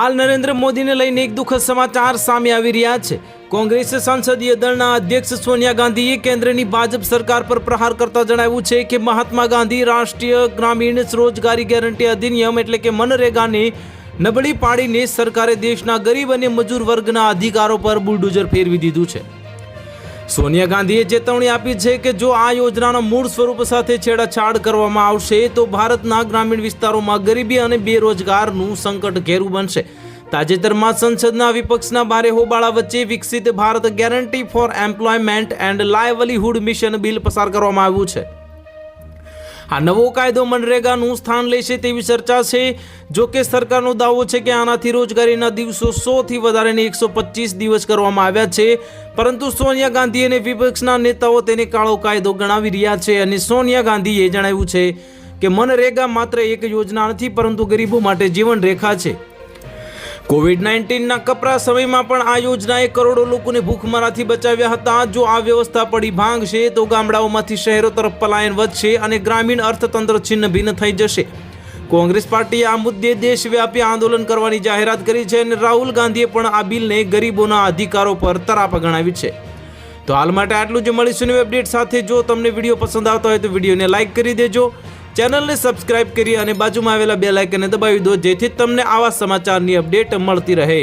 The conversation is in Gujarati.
હાલ નરેન્દ્ર મોદીને લઈને એક દુઃખદ સમાચાર સામે આવી રહ્યા છે। કોંગ્રેસ સંસદીય દળના અધ્યક્ષ સોનિયા ગાંધીએ કેન્દ્રની ભાજપ સરકાર પર પ્રહાર કરતા જણાવ્યું છે કે મહાત્મા ગાંધી રાષ્ટ્રીય ગ્રામીણ રોજગારી ગેરંટી અધિનિયમ એટલે કે મનરેગાને નબળી પાડીને સરકારે દેશના ગરીબ અને મજૂર વર્ગના અધિકારો પર બુલડોઝર ફેરવી દીધું છે। સોનિયા ગાંધીએ ચેતવણી આપી છે કે જો આ યોજનાના મૂળ સ્વરૂપ સાથે છેડછાડ કરવામાં આવશે તો ભારતના ગ્રામીણ વિસ્તારોમાં ગરીબી અને બેરોજગારનું સંકટ ઘેરું બનશે। તાજેતરમાં સંસદના વિપક્ષના ભારે હોબાળા વચ્ચે Viksit Bharat guarantee for employment and livelihood mission bill પસાર કરવામાં આવ્યું છે। આ નવો કાયદો મનરેગાનું સ્થાન લેશે તેવી ચર્ચા છે। જો કે સરકારનો દાવો છે કે આનાથી રોજગારીના દિવસો 100થી વધારીને 125 દિવસ કરવામાં આવ્યા છે, પરંતુ સોનિયા ગાંધી અને વિપક્ષના નેતાઓ તેને કાળો કાયદો ગણાવી રહ્યા છે અને સોનિયા ગાંધીએ જણાવ્યું છે કે મનરેગા માત્ર એક યોજના નથી પરંતુ ગરીબો માટે જીવન રેખા છે। કોવિડ-19ના કપરા સમયમાં પણ આ યોજનાએ કરોડો લોકોને ભૂખમરાથી બચાવ્યા હતા। જો આ વ્યવસ્થા પડી ભાંગશે તો ગામડાઓમાંથી શહેરો તરફ પલાયન વધશે અને ગ્રામીણ અર્થતંત્ર છિન્ન ભિન્ન થઈ જશે। કોંગ્રેસ પાર્ટીએ આ મુદ્દે દેશવ્યાપી આંદોલન કરવાની જાહેરાત કરી છે અને રાહુલ ગાંધીએ પણ આ બિલને ગરીબોના અધિકારો પર તરાપ ગણાવી છે। તો હાલ માટે આટલું જ। મળીશું નવી અપડેટ સાથે। જો તમને વિડીયો પસંદ આવતો હોય તો વિડીયોને લાઇક કરી દેજો, ચેનલને સબસ્ક્રાઇબ કરી અને બાજુમાં આવેલા બેલ આઇકનને દબાવી દો, જેથી તમને આવા સમાચારની અપડેટ મળતી રહે।